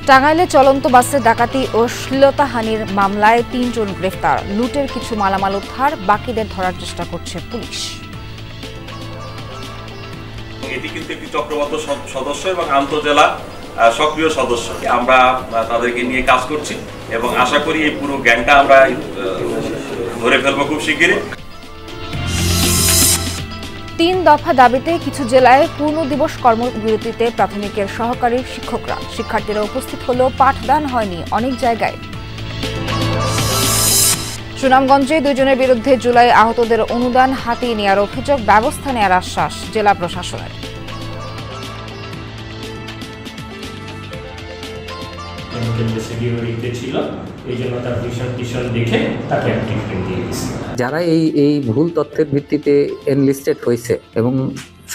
টাঙ্গাইলে চলন্ত বাসে ডাকাতি ও শ্লীলতাহানির মামলায় ৩ জন গ্রেফতার। লুটের কিছু মালামাল উদ্ধার, বাকিদের ধরার চেষ্টা করছে পুলিশ। এটি কিন্তু একটি চক্রবদ্ধ সদস্য এবং আন্তঃজেলা সক্রিয় সদস্য। আমরা তাদেরকে নিয়ে কাজ করছি এবং আশা করি এই পুরো গ্যাংটা আমরা ধরে ফেলবো খুব শিগগিরই। ৩ দফা দাবিতে কিছু জেলায় পূর্ণ দিবস কর্মবিরতিতে প্রাথমিকের সহকারী শিক্ষকরা। শিক্ষার্থীরা উপস্থিত হলেও পাঠদান হয়নি অনেক জায়গায়। সুনামগঞ্জে 2 জনের বিরুদ্ধে জুলাই আহতদের অনুদান হাতিয়ে নেওয়ার অভিযোগ, ব্যবস্থা নেওয়ার আশ্বাস জেলা প্রশাসনের। যারা এই ভুল তথ্যের ভিত্তিতে এনলিস্টেড হয়েছে এবং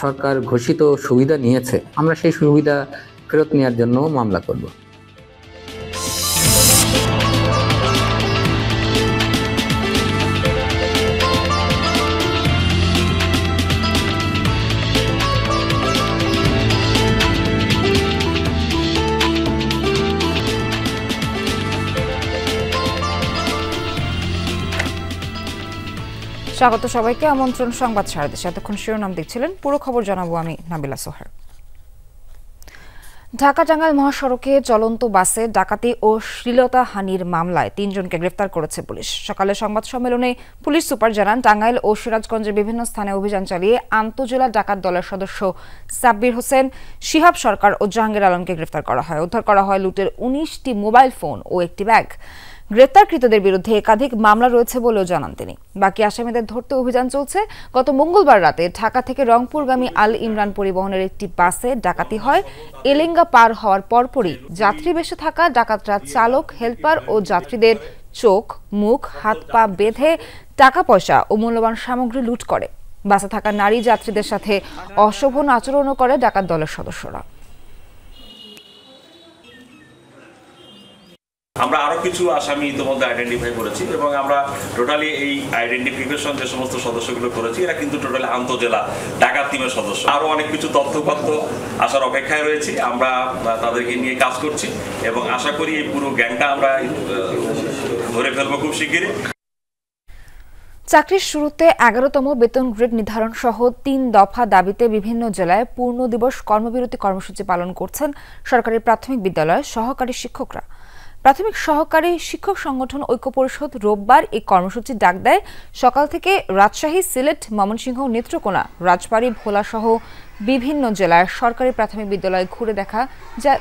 সরকার ঘোষিত সুবিধা নিয়েছে, আমরা সেই সুবিধা ফেরত নেওয়ার জন্য মামলা করব। স্বাগত সবাইকে, আমন্ত্রণ সংবাদ সারা দেশে। এতক্ষণ শিরোনাম দেখছিলেন, পুরো খবর জানাবো আমি নাবিলা সোহার। ঢাকা টাঙ্গাইল মহাসড়কে চলন্ত বাসে ডাকাতি ও শ্লীলতাহানির মামলায় 3 জনকে গ্রেফতার করেছে পুলিশ। সকালে সংবাদ সম্মেলনে পুলিশ সুপার জানান, টাঙ্গাইল ও সিরাজগঞ্জের বিভিন্ন স্থানে অভিযান চালিয়ে আন্তঃজেলা ডাকাত দলের সদস্য সাব্বির হোসেন, শিহাব সরকার ও জাহাঙ্গীর আলমকে গ্রেফতার করা হয়। উদ্ধার করা হয় লুটের 19টি মোবাইল ফোন ও একটি ব্যাগ। গ্রেপ্তারকৃতদের বিরুদ্ধে একাধিক মামলা রয়েছে বলেও জানান তিনি। বাকি আসামিদের ধরতে অভিযান চলছে। গত মঙ্গলবার রাতে ঢাকা থেকে রংপুরগামী আল ইমরান পরিবহনের একটি বাসে ডাকাতি হয়। এলেঙ্গা পার হওয়ার পরপরই যাত্রী বেশে থাকা ডাকাতরা চালক, হেল্পার ও যাত্রীদের চোখ, মুখ, হাত পা বেঁধে টাকা পয়সা ও মূল্যবান সামগ্রী লুট করে। বাসে থাকা নারী যাত্রীদের সাথে অশোভন আচরণও করে ডাকাত দলের সদস্যরা। আমরা আরো কিছু আসামি ইতিমধ্যে আইডেন্টিফাই করেছি এবং আমরা টোটালি এই আইডেন্টিফিকেশন যে সমস্ত সদস্যগুলো করেছি, এরা কিন্তু টোটালি আন্তঃজেলা ডাকাত টিমের সদস্য। আরো অনেক কিছু তথ্যপত্র আসার অপেক্ষায় রয়েছি। আমরা তাদেরকে নিয়ে কাজ করছি এবং আশা করি এই পুরো গ্যাংটা আমরা ধরে ফেলবো খুব শিগগিরই। চাকরির শুরুতে 11তম বেতন গ্রেড নির্ধারণ সহ 3 দফা দাবিতে বিভিন্ন জেলায় পূর্ণ দিবস কর্মবিরতি কর্মসূচি পালন করছেন সরকারি প্রাথমিক বিদ্যালয়ের সহকারী শিক্ষকরা। প্রাথমিক সহকারী শিক্ষক সংগঠন ঐক্য পরিষদ রোববার এই কর্মসূচি ডাক দেয়। সকাল থেকে রাজশাহী, সিলেট, ময়মনসিংহ, নেত্রকোনা, রাজবাড়ী, ভোলা সহ বিভিন্ন জেলার সরকারি প্রাথমিক বিদ্যালয়ে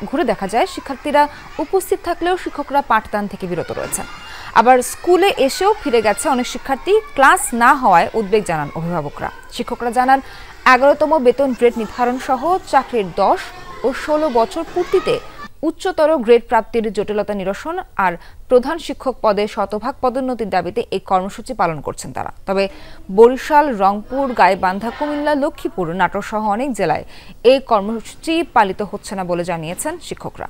ঘুরে দেখা যায় শিক্ষার্থীরা উপস্থিত থাকলেও শিক্ষকরা পাঠদান থেকে বিরত রয়েছেন। আবার স্কুলে এসেও ফিরে গেছে অনেক শিক্ষার্থী। ক্লাস না হওয়ায় উদ্বেগ জানান অভিভাবকরা। শিক্ষকরা জানান, 11তম বেতন গ্রেড নির্ধারণ সহ চাকরির 10 ও 16 বছর পূর্তিতে উচ্চতর গ্রেড প্রাপ্তির জটিলতা নিরসন আর প্রধান শিক্ষক পদে শতভাগ পদোন্নতির দাবিতে এই কর্মসূচি পালন করছেন তারা। তবে বরিশাল, রংপুর, গাইবান্ধা, কুমিল্লা, লক্ষ্মীপুর, নাটোর সহ অনেক জেলায় এই কর্মসূচি পালিত হচ্ছে না বলে জানিয়েছেন শিক্ষকরা।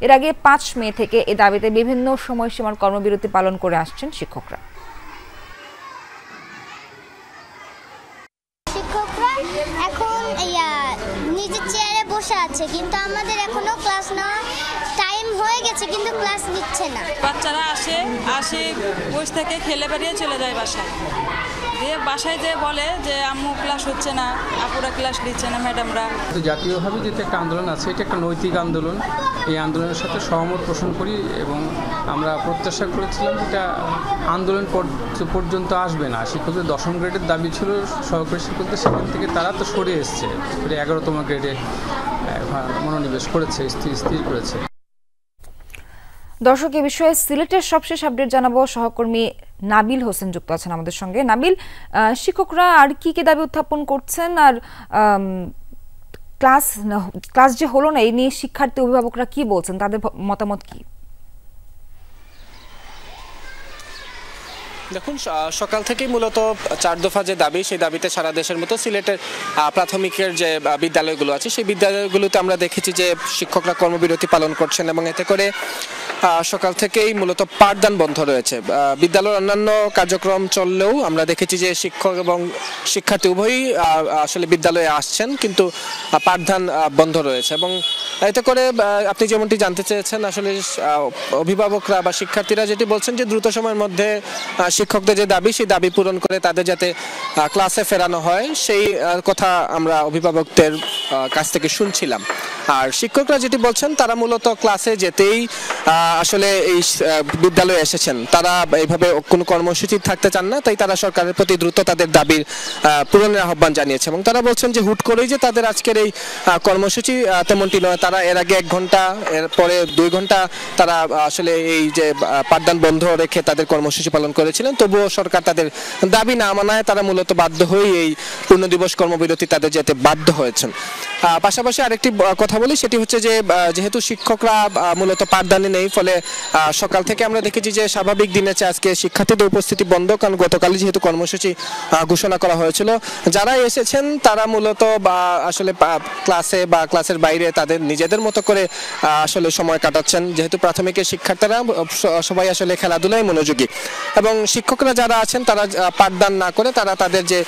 এর আগে 5 মে থেকে এ দাবিতে বিভিন্ন সময়সীমার কর্মবিরতি পালন করে আসছেন শিক্ষকরা। আছে কিন্তু আমাদের এখনো ক্লাস নেওয়ার টাইম হয়ে গেছে কিন্তু ক্লাস নিচ্ছে না। বাচ্চারা আসে বসে থেকে খেলে বেরিয়ে চলে যায় বাসায়, দিয়ে বাসায় যে বলে যে আম্মু ক্লাস হচ্ছে না, আপুরা ক্লাস দিচ্ছে না, ম্যাডামরা। জাতীয়ভাবে যেটা একটা আন্দোলন আছে, এটা একটা নৈতিক আন্দোলন। এই আন্দোলনের সাথে সহমত পোষণ করি এবং আমরা প্রত্যাশা করেছিলাম এটা আন্দোলন পর্যন্ত আসবে না। শিক্ষকদের 10ম গ্রেডের দাবি ছিল সহকারী শিক্ষকদের, সেখান থেকে তারা তো সরে এসছে, 11তম গ্রেডে মনোনিবেশ করেছে, স্থির করেছে। দর্শক, এ বিষয়ে সিলেটের সবশেষ আপডেট জানাবো। সহকর্মী নাবিল হোসেন যুক্ত আছেন আমাদের সঙ্গে। নাবিল, শিক্ষকরা আর কি দাবি উত্থাপন করছেন, আর ক্লাস যে হলো না এই নিয়ে শিক্ষার্থী অভিভাবকরা কি বলছেন, তাদের মতামত কি? দেখুন, সকাল থেকেই মূলত 4 দফা যে দাবি, সেই দাবিতে সারা দেশের মতো সিলেটের প্রাথমিকের যে বিদ্যালয়গুলো আছে সেই বিদ্যালয়গুলোতে আমরা দেখেছি যে শিক্ষকরা কর্মবিরতি পালন করছেন এবং এতে করে সকাল থেকেই মূলত পাঠদান বন্ধ রয়েছে। বিদ্যালয়ের অন্যান্য কার্যক্রম চললেও আমরা দেখেছি যে শিক্ষক এবং শিক্ষার্থী উভয়ই আসলে বিদ্যালয়ে আসছেন, কিন্তু পাঠদান বন্ধ রয়েছে। এবং এতে করে আপনি যেমনটি জানতে চেয়েছেন, আসলে অভিভাবকরা বা শিক্ষার্থীরা যেটি বলছেন যে দ্রুত সময়ের মধ্যে শিক্ষকদের যে দাবি, সেই দাবি পূরণ করে তাদের যাতে ক্লাসে ফেরানো হয়, সেই কথা আমরা অভিভাবকদের কাছ থেকে শুনছিলাম। আর শিক্ষকরা যেটি বলছেন, তারা মূলত ক্লাসে যেতেই আসলে এই বিদ্যালয়ে এসেছেন, তারা এইভাবে কোনো কর্মসূচি থাকতে চান না, তাই তারা সরকারের প্রতি দ্রুত তাদের দাবির পূরণের আহ্বান জানিয়েছে। এবং তারা বলছেন যে হুট করেই যে তাদের আজকের এই কর্মসূচি তেমনটি নয়, তারা এর আগে 1 ঘন্টা, এরপরে 2 ঘন্টা তারা আসলে এই যে পাঠদান বন্ধ রেখে তাদের কর্মসূচি পালন করেছিলেন, তবুও সরকার তাদের দাবি না মানায় তারা মূলত বাধ্য হয়ে এই পূর্ণ দিবস কর্মবিরতি তাদের যেতে বাধ্য হয়েছেন। পাশাপাশি আরেকটি কথা বলি, সেটি হচ্ছে যে যেহেতু শিক্ষকরা মূলত পাঠদানে নেই, ফলে সকাল থেকে আমরা দেখেছি যে স্বাভাবিক দিনের চেয়ে আজকে শিক্ষার্থীদের উপস্থিতি বন্ধ, কারণ গতকালই যেহেতু কর্মসূচি ঘোষণা করা হয়েছিল। যারা এসেছেন তারা মূলত আসলে ক্লাসে বা ক্লাসের বাইরে তাদের নিজেদের মতো করে আসলে সময় কাটাচ্ছেন, যেহেতু প্রাথমিকের শিক্ষার্থীরা সবাই আসলে খেলাধুলায় মনোযোগী। এবং শিক্ষকরা যারা আছেন তারা পাঠদান না করে তারা তাদের যে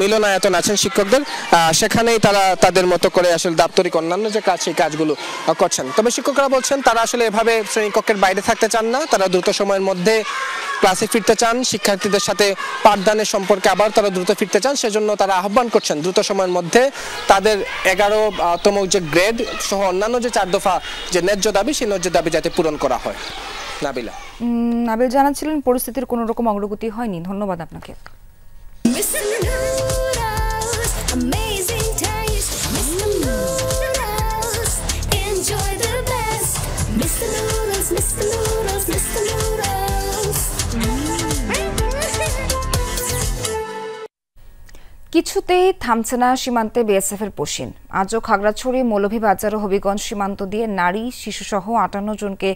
মিলনায়তন আছেন শিক্ষকদের, সেখানেই তারা তাদের মতো করে আসলে দাপ্তরিক অন্যান্য যে কাজ, সেই কাজগুলো করছেন। তবে শিক্ষকরা বলছেন তারা আসলে এভাবে শ্রেণীকক্ষের বাইরে থাকতে চান না, তারা দ্রুত সময়ের মধ্যে ক্লাসে ফিরতে চান, শিক্ষার্থীদের সাথে পাঠদানের সম্পর্কে আবার তারা দ্রুত ফিরতে চান। সেজন্য তারা আহ্বান করছেন দ্রুত সময়ের মধ্যে তাদের 11তম যে গ্রেড সহ অন্যান্য যে 4 দফা যে ন্যায্য দাবি, সেই ন্যায্য দাবি যাতে পূরণ করা হয়। নাবিল জানাচ্ছিলেন পরিস্থিতির কোনো রকম অগ্রগতি হয়নি। ধন্যবাদ আপনাকে। কিছুতেই থামছে না সীমান্তে বিএসএফ এর পুশিন। আজও খাগড়াছড়ি, মৌলভীবাজার ও হবিগঞ্জ সীমান্ত দিয়ে নারী, শিশুসহ 58 জনকে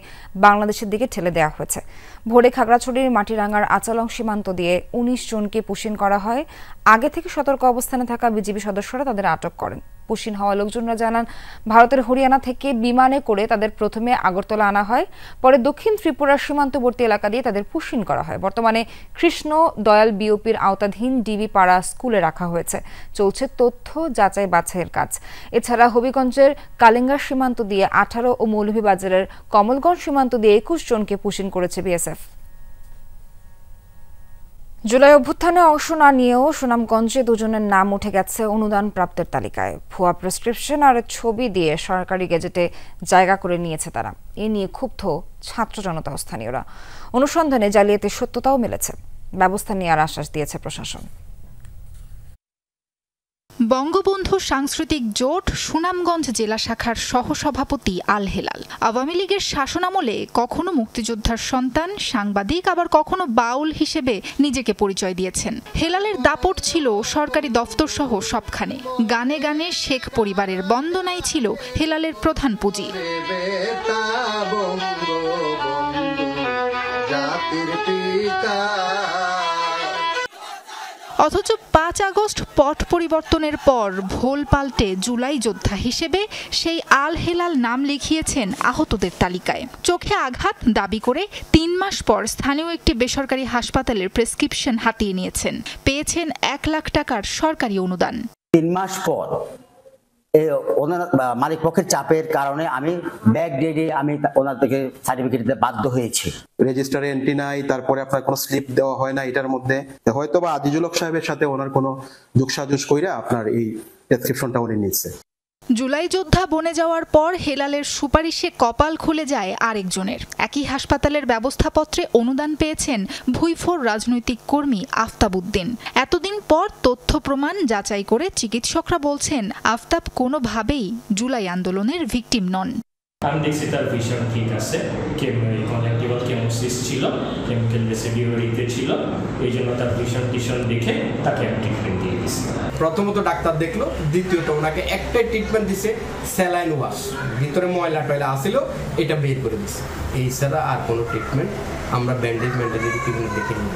বাংলাদেশের দিকে ঠেলে দেওয়া হয়েছে। ভোরে খাগড়াছড়ির মাটিরাঙ্গার আচালং সীমান্ত দিয়ে 19 জনকে পুশিন করা হয়। আগে থেকে সতর্ক অবস্থানে থাকা বিজিবি সদস্যরা তাদের আটক করেন। পুশিন হওয়া লোকজনরা জানান, ভারতের হরিয়ানা থেকে বিমানে করে তাদের প্রথমে আগরতলা আনা হয়, পরে দক্ষিণ ত্রিপুরার সীমান্তবর্তী এলাকা দিয়ে তাদের পুশিন করা হয়। বর্তমানে কৃষ্ণ দয়াল বিওপির আওতাধীন ডিবি পাড়া স্কুলে রাখা হয়েছে। চলছে তথ্য যাচাই বাছাইয়ের কাজ। এছাড়া হবিগঞ্জের কালিঙ্গার সীমান্ত দিয়ে 18 ও মৌলভীবাজারের কমলগঞ্জ সীমান্ত দিয়ে 21 জনকে পুশিন করেছে বিএসএফ। জুলাই অভ্যুত্থানে অংশ না নিয়েও সুনামগঞ্জে 2 জনের নাম উঠে গেছে অনুদান প্রাপ্তের তালিকায়। ভুয়া প্রেসক্রিপশন আর ছবি দিয়ে সরকারি গেজেটে জায়গা করে নিয়েছে তারা। এ নিয়ে ক্ষুব্ধ ছাত্র জনতা ও স্থানীয়রা। অনুসন্ধানে জালিয়াতির সত্যতাও মিলেছে। ব্যবস্থা নেওয়ার আশ্বাস দিয়েছে প্রশাসন। বঙ্গবন্ধু সাংস্কৃতিক জোট সুনামগঞ্জ জেলা শাখার সহসভাপতি আল হেলাল আওয়ামী লীগের শাসনামলে কখনো মুক্তিযোদ্ধার সন্তান, সাংবাদিক, আবার কখনো বাউল হিসেবে নিজেকে পরিচয় দিয়েছেন। হেলালের দাপট ছিল সরকারি দফতর সহ সবখানে। গানে গানে শেখ পরিবারের বন্দনাই ছিল হেলালের প্রধান পুঁজি। অথচ 5 আগস্ট পট পরিবর্তনের পর ভোল পাল্টে জুলাই যোদ্ধা হিসেবে সেই আল হেলাল নাম লিখিয়েছেন আহতদের তালিকায়। চোখে আঘাত দাবি করে 3 মাস পর স্থানীয় একটি বেসরকারি হাসপাতালের প্রেসক্রিপশন হাতিয়ে নিয়েছেন। পেয়েছেন 1 লাখ টাকার সরকারি অনুদান। 3 মাস পর ওনার মালিক পক্ষের চাপের কারণে আমি ব্যাক ডেটে আমি ওনার থেকে সার্টিফিকেট দিতে বাধ্য হয়েছি। রেজিস্টারে এন্ট্রি নাই, তারপরে আপনার কোনো স্লিপ দেওয়া হয় না। এটার মধ্যে হয়তো বা আজিজুল হক সাহেবের সাথে ওনার কোনো যোগসাজশ কইরা আপনার এই প্রেসক্রিপশনটা উনি নিচ্ছে। জুলাই যোদ্ধা বনে যাওয়ার পর হেলালের সুপারিশে কপাল খুলে যায় আরেকজনের। একই হাসপাতালের ব্যবস্থাপত্রে অনুদান পেয়েছেন ভুইফোর রাজনৈতিক কর্মী আফতাব উদ্দিন। এতদিন পর তথ্য প্রমাণ যাচাই করে চিকিৎসকরা বলছেন আফতাব কোনোভাবেই জুলাই আন্দোলনের ভিকটিম নন। আমি দেখছি তার ভিশন ঠিক আছে, কনজেক্টিভাল কেমোসিস ছিল, কেমিক্যাল রেসিডিউরিতে ছিল, এই জন্য তার ভিশন দেখে তাকে ট্রিটমেন্ট দিয়ে দিয়েছে। প্রথমত ডাক্তার দেখলো, দ্বিতীয়ত ওনাকে একটাই ট্রিটমেন্ট দিছে, স্যালাইন ওয়াশ, ভিতরে ময়লা টয়লা আসছিল এটা বের করে দিছে। এই ছাড়া আর কোনো ট্রিটমেন্ট আমরা ব্যান্ডেজ বিভিন্ন দেখে নিই।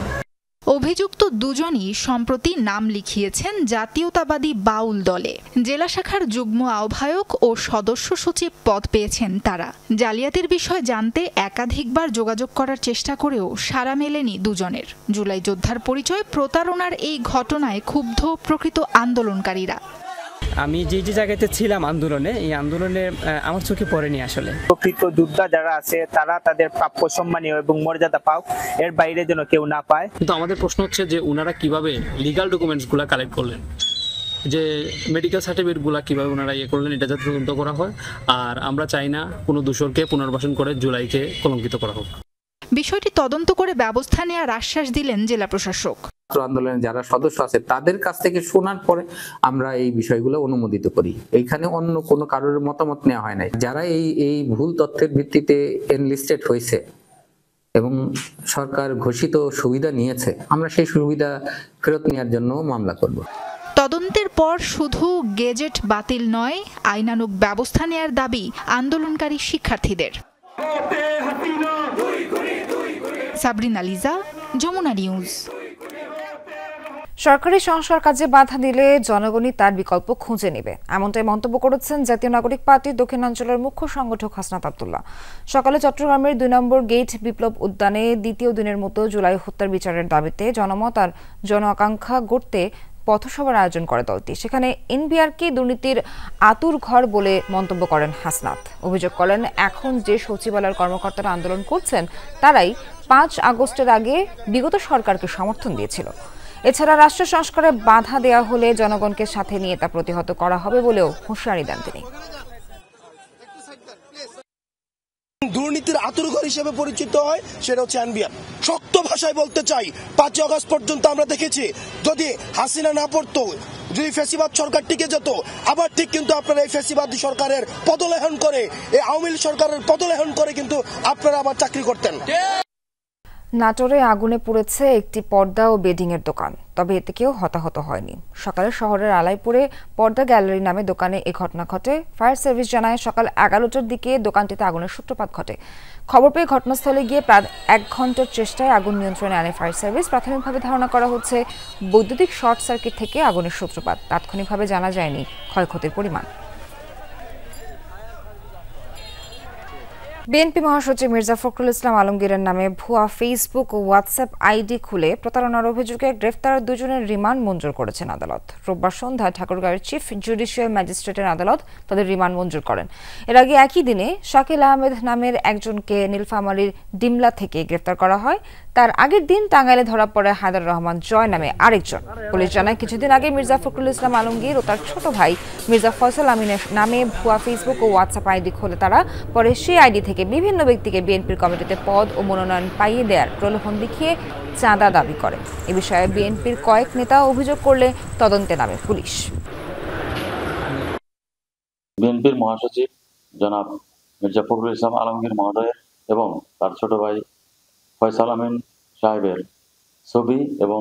অভিযুক্ত দুজনই সম্প্রতি নাম লিখিয়েছেন জাতীয়তাবাদী বাউল দলে। জেলা শাখার যুগ্ম আহ্বায়ক ও সদস্য সচিব পদ পেয়েছেন তারা। জালিয়াতির বিষয় জানতে একাধিকবার যোগাযোগ করার চেষ্টা করেও সাড়া মেলেনি দুজনের। জুলাই যোদ্ধার পরিচয় প্রতারণার এই ঘটনায় ক্ষুব্ধ প্রকৃত আন্দোলনকারীরা। আমি যে জায়গাতে ছিলাম আন্দোলনে, এই আন্দোলনে আমার চোখে পড়েনি আসলে। প্রকৃত যোদ্ধা যারা আছে তারা তাদের প্রাপ্য সম্মানীয় এবং মর্যাদা পাও, এর বাইরে যেন কেউ না পায়। কিন্তু আমাদের প্রশ্ন হচ্ছে যে ওনারা কিভাবে লিগ্যাল ডকুমেন্টসগুলো কালেক্ট করলেন, যে মেডিকেল সার্টিফিকেটগুলো কিভাবে ওনারা করলেন, এটা যাতে তদন্ত করা হয়। আর আমরা চাই না কোনো দোষরকে পুনর্বাসন করে জুলাইকে কলঙ্কিত করা হোক। বিষয়টি তদন্ত করে ব্যবস্থা নেওয়ার আশ্বাস দিলেন জেলা প্রশাসক। আন্দোলনের যারা সদস্য আছে তাদের কাছ থেকে শোনার পরে আমরা এই বিষয়গুলো অনুমোদিত করি। এইখানে অন্য কোনো কারোর মতামত নেওয়া হয় নাই। যারা এই ভুল তথ্যের ভিত্তিতে এনলিস্টেড হয়েছে এবং সরকার ঘোষিত সুবিধা নিয়েছে, আমরা সেই সুবিধা ফেরত নেওয়ার জন্য মামলা করব। তদন্তের পর শুধু গেজেট বাতিল নয়, আইনানুগ ব্যবস্থা নেয়ার দাবি আন্দোলনকারী শিক্ষার্থীদের। সাবরিনা লিজা, যমুনা নিউজ। সরকারি সংস্কার কাজে বাধা দিলে জনগণই তার বিকল্প খুঁজে নেবে, এমনটাই মন্তব্য করেছেন জাতীয় নাগরিক পার্টির দক্ষিণাঞ্চলের মুখ্য সংগঠক হাসনাত আব্দুল্লাহ। সকালে চট্টগ্রামের 2 নম্বর গেট বিপ্লব উদ্যানে দ্বিতীয় দিনের মতো জুলাই হত্যার বিচারের দাবিতে জনমত আর জন আকাঙ্ক্ষা গড়তে পথসভার আয়োজন করে দলটি। সেখানে এনবিআরকে দুর্নীতির আতুর ঘর বলে মন্তব্য করেন হাসনাত। অভিযোগ করেন, এখন যে সচিবালয়ের কর্মকর্তারা আন্দোলন করছেন তারাই 5 আগস্টের আগে বিগত সরকারকে সমর্থন দিয়েছিল। এছাড়া রাষ্ট্র সংস্কারে বাধা দেওয়া হলে জনগণকে সাথে নিয়ে তা প্রতিহত করা হবে বলেও হুঁশিয়ারি দেন তিনি। দুর্নীতির আতুরঘর হিসেবে পরিচিত হয় সেটা হচ্ছে এনবিআর। শক্ত ভাষায় বলতে চাই, 5 আগস্ট পর্যন্ত আমরা দেখেছি যদি হাসিনা না পড়তো, যদি ফ্যাসিবাদ সরকার টিকে যেত, আবার ঠিক কিন্তু আপনারা এই ফ্যাসিবাদী সরকারের পদলেহন করে, এই আওয়ামী লীগ সরকারের পদলেহন করে কিন্তু আপনারা আবার চাকরি করতেন। নাটোরে আগুনে পুড়েছে একটি পর্দা ও বেডিং এর দোকান, তবে এতে কেউ হতাহত হয়নি। সকালে শহরের আলাইপুরে পর্দা গ্যালারি নামে দোকানে এই ঘটনা ঘটে। ফায়ার সার্ভিস জানায় সকাল 11টার দিকে দোকানটিতে আগুনের সূত্রপাত ঘটে। খবর পেয়ে ঘটনাস্থলে গিয়ে প্রায় 1 ঘন্টার চেষ্টায় আগুন নিয়ন্ত্রণে আনে ফায়ার সার্ভিস। প্রাথমিকভাবে ধারণা করা হচ্ছে বৈদ্যুতিক শর্ট সার্কিট থেকে আগুনের সূত্রপাত। তাৎক্ষণিকভাবে জানা যায়নি ক্ষয়ক্ষতির পরিমাণ। বিএনপি মহাসচিব মির্জা ফখরুল ইসলাম আলমগীরের নামে ভুয়া ফেসবুক ও হোয়াটসঅ্যাপ আইডি খুলে প্রতারণার অভিযোগে গ্রেফতার 2 জনের রিমান্ড মঞ্জুর করেছেন আদালত। রোববার সন্ধ্যায় ঠাকুরগাঁওয়ের চিফ জুডিশিয়াল ম্যাজিস্ট্রেটের আদালত তাদের রিমান্ড মঞ্জুর করেন। এর আগে একই দিনে শাকিল আহমেদ নামের একজনকে নীলফামারীর ডিমলা থেকে গ্রেফতার করা হয়। তার আগের দিন টাঙ্গাইলে ধরা পড়ে হায়দার রহমান জয় নামে আরেকজন। পুলিশ জানায়, কিছুদিন আগে মির্জা ফখরুল ইসলাম আলমগীর ও তার ছোট ভাই মির্জা ফয়সাল আমিনের নামে ভুয়া ফেসবুক ও হোয়াটসঅ্যাপ আইডি খোলে তারা। পরে সেই আইডি থেকে বিভিন্ন ব্যক্তিকে বিএনপির কমিটিতে পদ ও মনোনয়ন পাইয়ে দেওয়ার প্রলোভন দেখিয়ে চাঁদা দাবি করে। এ বিষয়ে বিএনপির কয়েক নেতা অভিযোগ করলে তদন্তে নামে পুলিশ। বিএনপির মহাসচিব জনাব মির্জা ফখরুল ইসলাম আলমগীর মহোদয়ের এবং তার ছোট ভাই ফয়সাল আমিন সাহেবের ছবি এবং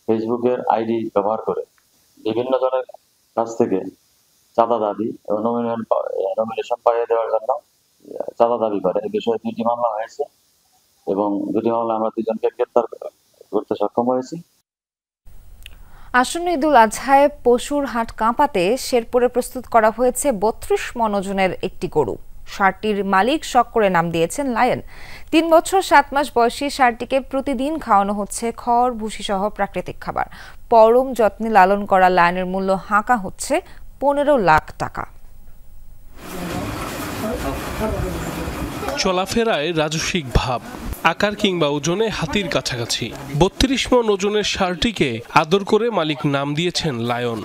ফেসবুকের আইডি ব্যবহার করে বিভিন্ন জনের কাছ থেকে চাঁদা দাবি এবং নমিনেশন পাইয়ে দেওয়ার জন্য চাঁদা দাবি করে। এই বিষয়ে 2টি মামলা হয়েছে এবং 2টি মামলা আমরা 2 জনকে গ্রেফতার করতে সক্ষম হয়েছি। আসন্ন ঈদুল আজহায় পশুর হাট কাঁপাতে শেরপুরে প্রস্তুত করা হয়েছে 32 মণ ওজনের একটি গরু। ষাঁড়টির মালিক শখ করে নাম দিয়েছেন লায়ন। 3 বছর 7 মাস বয়সী ষাঁড়টিকে প্রতিদিন খাওয়ানো হচ্ছে খড় ভুসি সহ প্রাকৃতিক খাবার। পরম যত্নে লালন করা লায়নের মূল্য হাঁকা হচ্ছে 15 লাখ টাকা। চলাফেরায় রাজসিক ভাব, আকার কিংবা ওজনে হাতির কাছাকাছি 32 মণ ওজনের ষাঁড়টিকে আদর করে মালিক নাম দিয়েছেন লায়ন।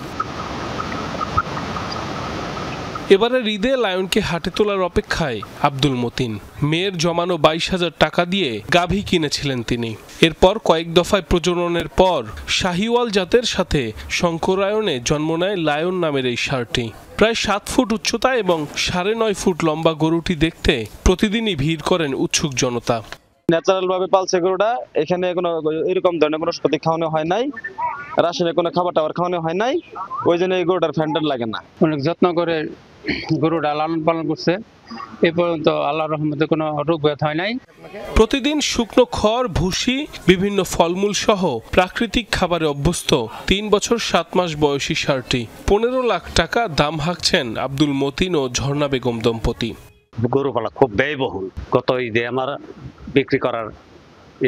এবারে ঈদে লায়নকে হাটে তোলার অপেক্ষায় আব্দুল মতিন। মেয়ের জমানো 22,000 টাকা দিয়ে গাভী কিনেছিলেন তিনি। এরপর কয়েক দফায় প্রজননের পর শাহিওয়াল জাতের সাথে শঙ্করায়নে জন্ম নেয় লায়ন নামের এই ষাঁড়টি। প্রায় 7 ফুট উচ্চতা এবং 9.5 ফুট লম্বা গরুটি দেখতে প্রতিদিনই ভিড় করেন উৎসুক জনতা। ন্যাচারাল ভাবে পালছে গরুটা, এখানে কোনো এরকম ধরনের কোনো ওষুধ খাওয়ানো হয় নাই, রাসায়নিক কোনো খাবার টাবার খাওয়ানো হয় নাই, ওই জন্য এই গরুটার ফ্যান্টার লাগে না। অনেক যত্ন করে গরুটা লালন পালন করছে, এ পর্যন্ত আল্লাহর রহমতে কোনো রোগ ব্যাধি হয় নাই। প্রতিদিন শুকনো খড়, ভুসি, বিভিন্ন ফলমূল সহ প্রাকৃতিক খাবারে অভ্যস্ত 3 বছর 7 মাস বয়সী ষাঁড়টি। 15 লাখ টাকা দাম হাঁকছেন আব্দুল মতিন ও ঝর্ণা বেগম দম্পতি। গরু পালা খুব ব্যয়বহুল। গত ঈদে আমার বিক্রি করার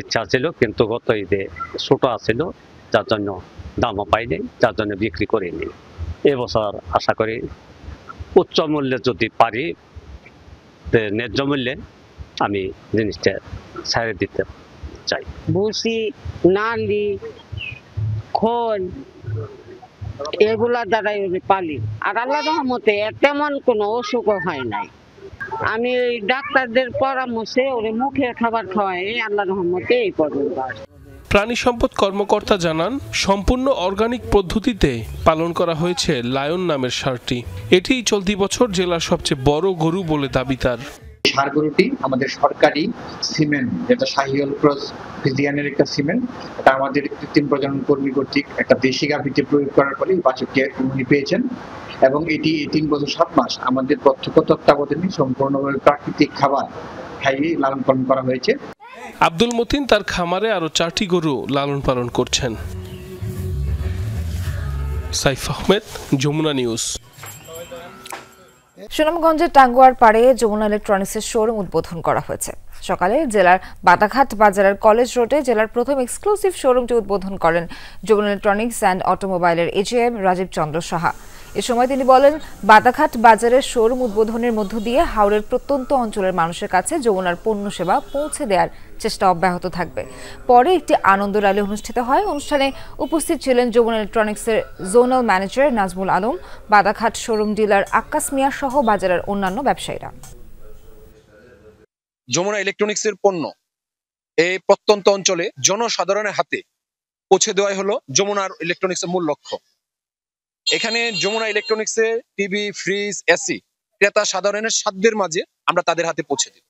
ইচ্ছা ছিল, কিন্তু গত ঈদে ছোট আছিল, যার জন্য দামও পাইনি, যার জন্য বিক্রি করিনি। এবছর আশা করি উচ্চ মূল্যে যদি পারি, ন্যায্য মূল্যে আমি জিনিসটা ছেড়ে দিতে চাই। ভুসি, নালি, খোল এগুলা দ্বারাই পালি। আর আল্লাহ রহমতে তেমন কোনো অসুখও হয় নাই। আমি ডাক্তারদের পরামর্শে ওরে মুখে খাবার খাওয়াই, আল্লাহ রহমতে এই পর্যন্ত। প্রাণী সম্পদ কর্মকর্তা জানান, সম্পূর্ণ অর্গানিক পদ্ধতিতে পালন করা হয়েছে লায়ন নামের ষাঁড়টি। এটি চলতি বছর জেলার সবচেয়ে বড় গরু বলে দাবি তার। ষাঁড় গরুটি আমাদের সরকারি সিমেন্ট, যেটা শাহিওয়াল ক্রস ফিজিয়ানের একটা সিমেন্ট, এটা আমাদের কৃত্রিম প্রজনন কর্মী কর্তৃক একটা দেশি গাভীতে প্রয়োগ করার ফলে এই বাছুরটি উনি পেয়েছেন। এবং এটি 3 বছর 7 মাস আমাদের প্রত্যক্ষ তত্ত্বাবধানে সম্পূর্ণভাবে প্রাকৃতিক খাবার খাইয়ে লালন পালন করা হয়েছে। আব্দুল মতিন তার খামারে আরো 4টি গরু লালন পালন করছেন। সাইফ আহমেদ, যমুনা নিউজ। সুনামগঞ্জের টাঙ্গুয়ার পাড়ে যমুনা ইলেকট্রনিক্সের শোরুম উদ্বোধন করা হয়েছে। সকালে জেলার বাতাঘাট বাজারের কলেজ রোডে জেলার প্রথম এক্সক্লুসিভ শোরুমটি উদ্বোধন করেন যমুনা ইলেকট্রনিক্স অ্যান্ড অটোমোবাইলের এজিএম রাজীব চন্দ্র সাহা। এ সময় তিনি বলেন, বাতাঘাট বাজারের শোরুম উদ্বোধনের মধ্য দিয়ে হাওড়ের প্রত্যন্ত অঞ্চলের মানুষের কাছে যমুনার পণ্য সেবা পৌঁছে দেওয়ার চেষ্টা অব্যাহত থাকবে। পরে একটি আনন্দ র্যালি অনুষ্ঠিত হয়। অনুষ্ঠানে উপস্থিত ছিলেন যমুনা ইলেকট্রনিক্সের zonal manager Nazmul Alam, Bataghat showroom dealer Akkas Mia সহ বাজারের অন্যান্য ব্যবসায়ীরা। যমুনা ইলেকট্রনিক্সের পণ্য এই প্রত্যন্ত অঞ্চলে জনসাধারণের হাতে পৌঁছে দেওয়াই হলো যমুনার ইলেকট্রনিক্সের মূল লক্ষ্য। এখানে যমুনা ইলেকট্রনিক্সে টিভি, ফ্রিজ, এসি ক্রেতা সাধারণের সাধ্যের মাঝে আমরা তাদের হাতে পৌঁছে দিই।